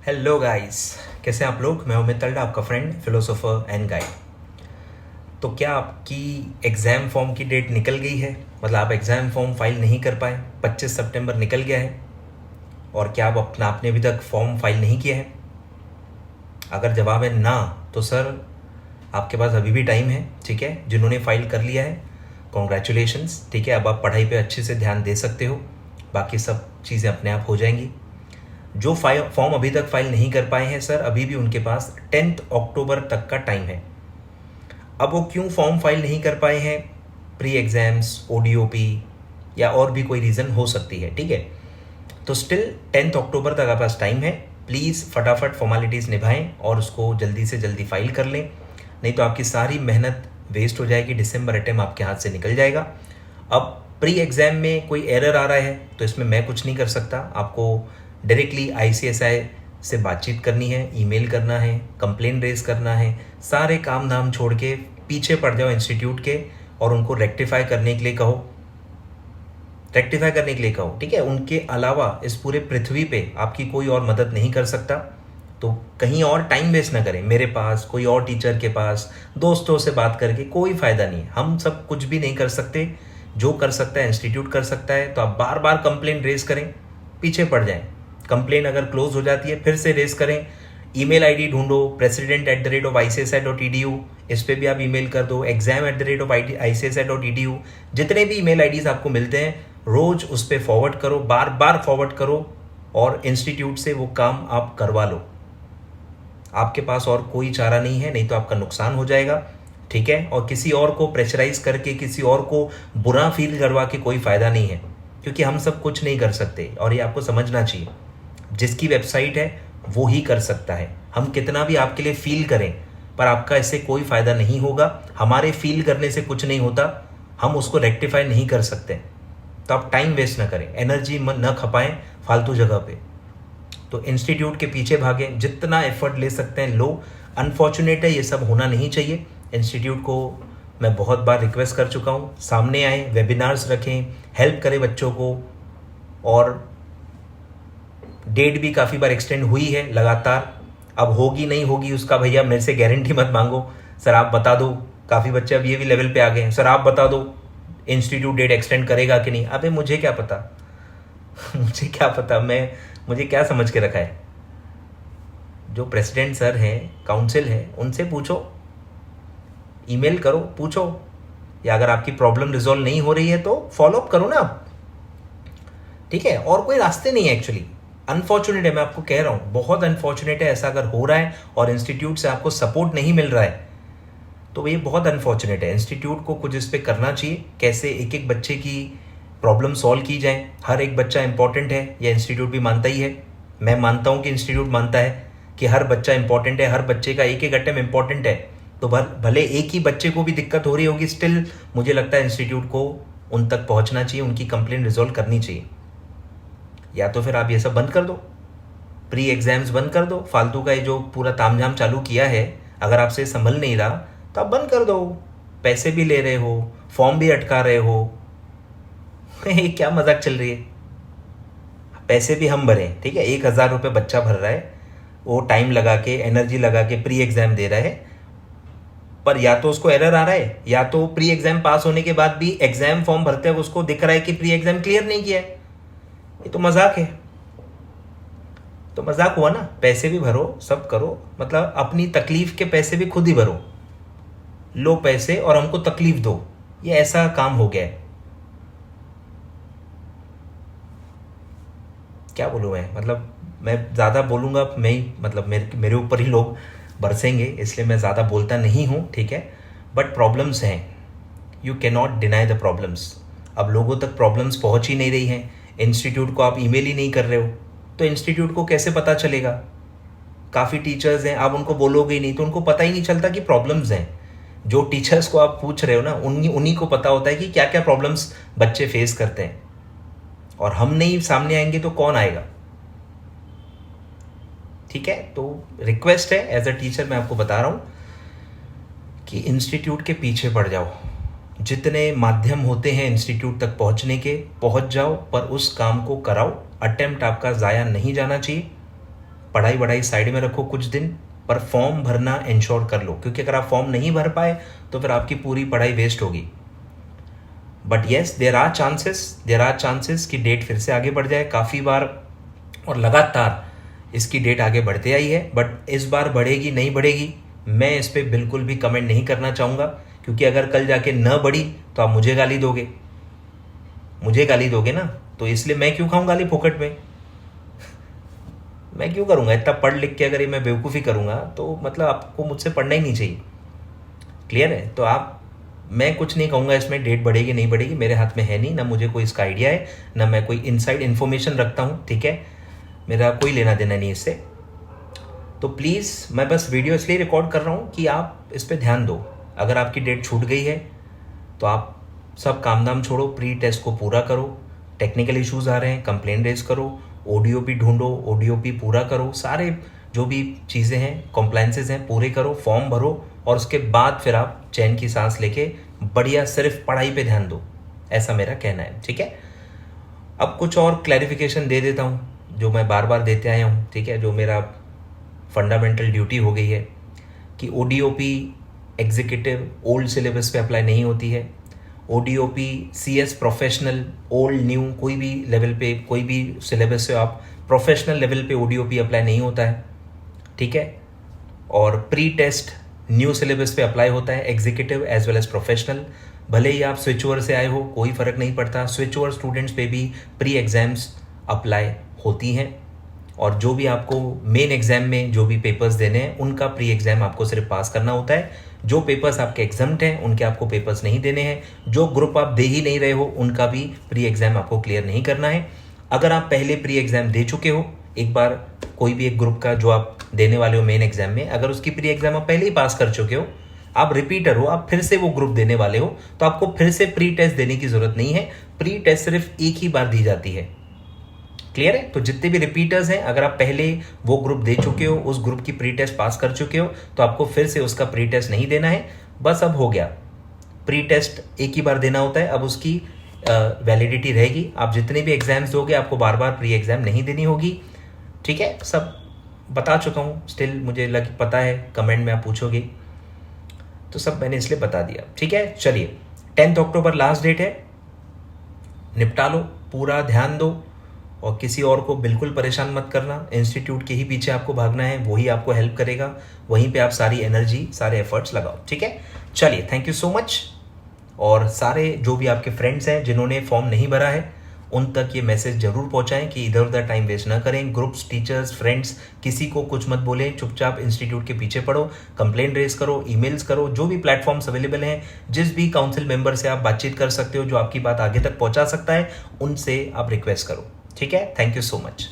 Hello guys, कैसे हैं आप लोग। मैं उमित तल्डा, आपका फ्रेंड, फिलोसोफर एंड गाइड। तो क्या आपकी एग्ज़ाम फॉर्म की डेट निकल गई है? मतलब आप एग्ज़ाम फॉर्म फाइल नहीं कर पाए, 25 सितंबर निकल गया है और क्या आप आपने अभी तक फॉर्म फाइल नहीं किया है? अगर जवाब है ना, तो सर आपके पास अभी भी टाइम है, ठीक है। जिन्होंने फाइल कर लिया है, कॉन्ग्रेचुलेशंस, ठीक है। अब आप पढ़ाई पे अच्छे से ध्यान दे सकते हो, बाकी सब चीज़ें अपने आप हो जाएंगी। जो फॉर्म अभी तक फाइल नहीं कर पाए हैं सर, अभी भी उनके पास 10 अक्टूबर तक का टाइम है। अब वो क्यों फॉर्म फाइल नहीं कर पाए हैं? प्री एग्जाम्स, ओडीओपी या और भी कोई रीज़न हो सकती है, ठीक है। तो स्टिल 10 अक्टूबर तक आपके पास टाइम है। प्लीज़ फटाफट फॉर्मेलिटीज़ निभाएं और उसको जल्दी से जल्दी फाइल कर लें, नहीं तो आपकी सारी मेहनत वेस्ट हो जाएगी। दिसंबर अटेम्प्ट आपके हाथ से निकल जाएगा। अब प्री एग्ज़ाम में कोई एरर आ रहा है तो इसमें मैं कुछ नहीं कर सकता। आपको डायरेक्टली आईसीएसआई से बातचीत करनी है, ईमेल करना है, कंप्लेन रेज करना है। सारे काम धाम छोड़ के पीछे पड़ जाओ इंस्टीट्यूट के और उनको रेक्टिफाई करने के लिए कहो, ठीक है। उनके अलावा इस पूरे पृथ्वी पे आपकी कोई और मदद नहीं कर सकता। तो कहीं और टाइम वेस्ट ना करें, मेरे पास, कोई और टीचर के पास, दोस्तों से बात करके कोई फ़ायदा नहीं है। हम सब कुछ भी नहीं कर सकते, जो कर सकता है इंस्टीट्यूट कर सकता है। तो आप बार बार कंप्लेन रेज करें, पीछे पड़ जाएं। कंप्लेन अगर क्लोज हो जाती है फिर से रेज करें। ईमेल आईडी ढूंढो, president@icsi.edu, इस पर भी आप ईमेल कर दो। exam@icsi.edu, जितने भी ईमेल आईडीज आपको मिलते हैं रोज उस पर फॉरवर्ड करो, बार बार फॉरवर्ड करो और इंस्टीट्यूट से वो काम आप करवा लो। आपके पास और कोई चारा नहीं है, नहीं तो आपका नुकसान हो जाएगा, ठीक है। और किसी और को प्रेशराइज करके, किसी और को बुरा फील करवा के कोई फ़ायदा नहीं है, क्योंकि हम सब कुछ नहीं कर सकते और ये आपको समझना चाहिए। जिसकी वेबसाइट है वो ही कर सकता है। हम कितना भी आपके लिए फील करें पर आपका इससे कोई फ़ायदा नहीं होगा। हमारे फील करने से कुछ नहीं होता, हम उसको रेक्टिफाई नहीं कर सकते। तो आप टाइम वेस्ट ना करें, एनर्जी न खपाएं फालतू जगह पे। तो इंस्टीट्यूट के पीछे भागें, जितना एफर्ट ले सकते हैं लो। अनफॉर्चुनेट है, ये सब होना नहीं चाहिए। इंस्टीट्यूट को मैं बहुत बार रिक्वेस्ट कर चुका हूँ, सामने आए, वेबिनार्स रखें, हेल्प करें बच्चों को। और डेट भी काफ़ी बार एक्सटेंड हुई है लगातार। अब होगी नहीं होगी उसका भैया मेरे से गारंटी मत मांगो। सर आप बता दो, काफ़ी बच्चे अब ये भी लेवल पे आ गए हैं, सर आप बता दो इंस्टीट्यूट डेट एक्सटेंड करेगा कि नहीं। अबे मुझे क्या पता मुझे क्या पता, मुझे क्या समझ के रखा है। जो प्रेसिडेंट सर हैं, काउंसिल है, उनसे पूछो, ईमेल करो, पूछो। या अगर आपकी प्रॉब्लम रिजॉल्व नहीं हो रही है तो फॉलोअप करो ना आप, ठीक है। और कोई रास्ते नहीं है एक्चुअली। अनफॉर्चुनेट है, मैं आपको कह रहा हूँ, बहुत अनफॉर्चुनेट है। ऐसा अगर हो रहा है और इंस्टीट्यूट से आपको सपोर्ट नहीं मिल रहा है तो ये बहुत अनफॉर्चुनेट है। इंस्टीट्यूट को कुछ इस पर करना चाहिए, कैसे एक एक बच्चे की प्रॉब्लम सॉल्व की जाए। हर एक बच्चा इंपॉर्टेंट है, यह इंस्टीट्यूट भी मानता ही है। मैं मानता हूँ कि इंस्टीट्यूट मानता है कि हर बच्चा इंपॉर्टेंट है, हर बच्चे का एक एक अटेम्प्ट इंपॉर्टेंट है। तो भले एक ही बच्चे को भी दिक्कत हो रही होगी, स्टिल मुझे लगता है इंस्टीट्यूट को उन तक पहुँचना चाहिए, उनकी कंप्लेंट रिजॉल्व करनी चाहिए। या तो फिर आप ये सब बंद कर दो, प्री एग्जाम्स बंद कर दो। फालतू का ये जो पूरा तामझाम चालू किया है, अगर आपसे संभल नहीं रहा तो आप बंद कर दो। पैसे भी ले रहे हो, फॉर्म भी अटका रहे हो ये क्या मजाक चल रही है। पैसे भी हम भरें, ठीक है। 1,000 रुपये बच्चा भर रहा है, वो टाइम लगा के, एनर्जी लगा के प्री एग्जाम दे रहा है, पर या तो उसको एरर आ रहा है, या तो प्री एग्जाम पास होने के बाद भी एग्जाम फॉर्म भरते हुए उसको दिख रहा है कि प्री एग्जाम क्लियर नहीं किया है। ये तो मजाक है। तो मजाक हुआ ना। पैसे भी भरो, सब करो, मतलब अपनी तकलीफ के पैसे भी खुद ही भरो। लो पैसे और हमको तकलीफ दो, ये ऐसा काम हो गया है। क्या बोलूँ मतलब मैं ज़्यादा बोलूँगा मैं ही, मतलब मेरे ऊपर ही लोग बरसेंगे, इसलिए मैं ज़्यादा बोलता नहीं हूँ, ठीक है। बट प्रॉब्लम्स हैं, you can not deny the problems. अब लोगों तक प्रॉब्लम्स पहुँच ही नहीं रही हैं। इंस्टीट्यूट को आप ईमेल ही नहीं कर रहे हो तो इंस्टीट्यूट को कैसे पता चलेगा। काफ़ी टीचर्स हैं, आप उनको बोलोगे ही नहीं तो उनको पता ही नहीं चलता कि प्रॉब्लम्स हैं। जो टीचर्स को आप पूछ रहे हो ना, उन्हीं को पता होता है कि क्या क्या प्रॉब्लम्स बच्चे फेस करते हैं। और हम नहीं सामने आएंगे तो कौन आएगा, ठीक है। तो रिक्वेस्ट है, एज अ टीचर मैं आपको बता रहा हूँ कि इंस्टीट्यूट के पीछे पड़ जाओ। जितने माध्यम होते हैं इंस्टीट्यूट तक पहुंचने के, पहुंच जाओ, पर उस काम को कराओ। अटेम्प्ट आपका ज़ाया नहीं जाना चाहिए। पढ़ाई वढ़ाई साइड में रखो कुछ दिन, पर फॉर्म भरना इंश्योर कर लो, क्योंकि अगर आप फॉर्म नहीं भर पाए तो फिर आपकी पूरी पढ़ाई वेस्ट होगी। But yes, there are chances कि डेट फिर से आगे बढ़ जाए काफ़ी बार, और लगातार इसकी डेट आगे बढ़ते आई है। बट इस बार बढ़ेगी नहीं बढ़ेगी, मैं इस पर बिल्कुल भी कमेंट नहीं करना चाहूँगा, क्योंकि अगर कल जाके न बढ़ी तो आप मुझे गाली दोगे ना, तो इसलिए मैं क्यों खाऊं गाली फोकट में। मैं क्यों करूँगा इतना पढ़ लिख के, अगर ये मैं बेवकूफ़ी करूँगा तो मतलब आपको मुझसे पढ़ना ही नहीं चाहिए। क्लियर है? तो मैं कुछ नहीं कहूँगा इसमें, डेट बढ़ेगी नहीं बढ़ेगी मेरे हाथ में है नहीं, ना मुझे कोई इसका आइडिया है, ना मैं कोई इनसाइड इन्फॉर्मेशन रखता हूँ, ठीक है, मेरा कोई लेना देना नहीं इससे। तो प्लीज़ मैं बस वीडियो इसलिए रिकॉर्ड कर रहा हूँ कि आप इस पर ध्यान दो। अगर आपकी डेट छूट गई है तो आप सब काम धाम छोड़ो, प्री टेस्ट को पूरा करो। टेक्निकल इश्यूज़ आ रहे हैं, कंप्लेन रेज करो, ODOP ढूंढो, ODOP पूरा करो, सारे जो भी चीज़ें हैं, कॉम्प्लाइंसेस हैं, पूरे करो, फॉर्म भरो, और उसके बाद फिर आप चैन की सांस लेके बढ़िया सिर्फ पढ़ाई पे ध्यान दो, ऐसा मेरा कहना है, ठीक है। अब कुछ और क्लैरिफिकेशन दे देता हूँ जो मैं बार बार देते आया हूँ, ठीक है, जो मेरा फंडामेंटल ड्यूटी हो गई है कि ODOP एग्जीक्यूटिव ओल्ड सिलेबस पे अप्लाई नहीं होती है। ODOP CS professional old new कोई भी लेवल पे, कोई भी सिलेबस से आप प्रोफेशनल लेवल पे ODOP अप्लाई नहीं होता है, ठीक है। और प्री टेस्ट न्यू सिलेबस पे अप्लाई होता है, executive as well as professional. भले ही आप स्विच ओवर से आए हो, कोई फ़र्क नहीं पड़ता, स्विच ओवर स्टूडेंट्स पे भी प्री एग्ज़ाम्स अप्लाई होती हैं। और जो भी आपको मेन एग्ज़ाम में जो भी पेपर्स देने हैं उनका प्री एग्ज़ाम आपको सिर्फ पास करना होता है। जो पेपर्स आपके एग्जम्प्ट हैं उनके आपको पेपर्स नहीं देने हैं। जो ग्रुप आप दे ही नहीं रहे हो उनका भी प्री एग्ज़ाम आपको क्लियर नहीं करना है। अगर आप पहले प्री एग्ज़ाम दे चुके हो एक बार, कोई भी एक ग्रुप का जो आप देने वाले हो मेन एग्ज़ाम में, अगर उसकी प्री एग्ज़ाम आप पहले ही पास कर चुके हो, आप रिपीटर हो, आप फिर से वो ग्रुप देने वाले हो, तो आपको फिर से प्री टेस्ट देने की ज़रूरत नहीं है। प्री टेस्ट सिर्फ एक ही बार दी जाती है। क्लियर है? तो जितने भी रिपीटर्स हैं, अगर आप पहले वो ग्रुप दे चुके हो, उस ग्रुप की प्री टेस्ट पास कर चुके हो, तो आपको फिर से उसका प्री टेस्ट नहीं देना है। बस अब हो गया, प्री टेस्ट एक ही बार देना होता है, अब उसकी वैलिडिटी रहेगी। आप जितने भी एग्जाम्स दोगे आपको बार बार प्री एग्जाम नहीं देनी होगी, ठीक है। सब बता चुका हूँ, स्टिल मुझे पता है कमेंट में आप पूछोगे, तो सब मैंने इसलिए बता दिया, ठीक है। चलिए, 10 अक्टूबर लास्ट डेट है, निपटा लो, पूरा ध्यान दो, और किसी और को बिल्कुल परेशान मत करना। इंस्टीट्यूट के ही पीछे आपको भागना है, वही आपको हेल्प करेगा, वहीं पे आप सारी एनर्जी, सारे एफर्ट्स लगाओ, ठीक है। चलिए, थैंक यू सो मच। और सारे जो भी आपके फ्रेंड्स हैं जिन्होंने फॉर्म नहीं भरा है, उन तक ये मैसेज जरूर पहुंचाएं कि इधर उधर टाइम वेस्ट ना करें। ग्रुप्स, टीचर्स, फ्रेंड्स, किसी को कुछ मत बोलें, चुपचाप इंस्टीट्यूट के पीछे पढ़ो, कंप्लेन रेज करो, ईमेल्स करो, जो भी प्लेटफॉर्म्स अवेलेबल हैं, जिस भी काउंसिल मेंबर से आप बातचीत कर सकते हो, जो आपकी बात आगे तक पहुंचा सकता है, उनसे आप रिक्वेस्ट करो, ठीक है। Thank you so much.